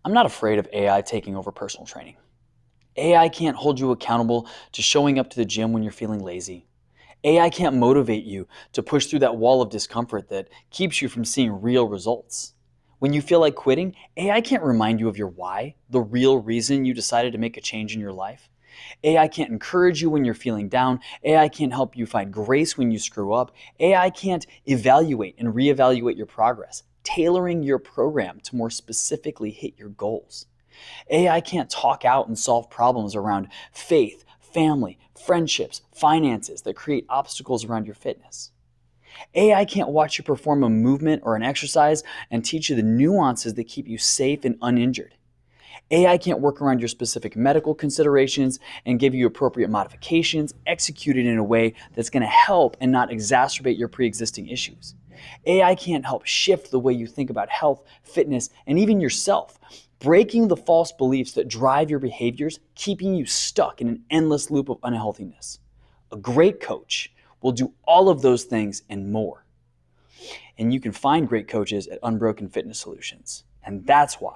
I'm not afraid of AI taking over personal training. AI can't hold you accountable to showing up to the gym when you're feeling lazy. AI can't motivate you to push through that wall of discomfort that keeps you from seeing real results. When you feel like quitting, AI can't remind you of your why, the real reason you decided to make a change in your life. AI can't encourage you when you're feeling down. AI can't help you find grace when you screw up. AI can't evaluate and reevaluate your progress, tailoring your program to more specifically hit your goals. AI can't talk out and solve problems around faith, family, friendships, finances that create obstacles around your fitness. AI can't watch you perform a movement or an exercise and teach you the nuances that keep you safe and uninjured. AI can't work around your specific medical considerations and give you appropriate modifications executed in a way that's going to help and not exacerbate your pre-existing issues. AI can't help shift the way you think about health, fitness, and even yourself, breaking the false beliefs that drive your behaviors, keeping you stuck in an endless loop of unhealthiness. A great coach will do all of those things and more. And you can find great coaches at Unbroken Fitness Solutions. And that's why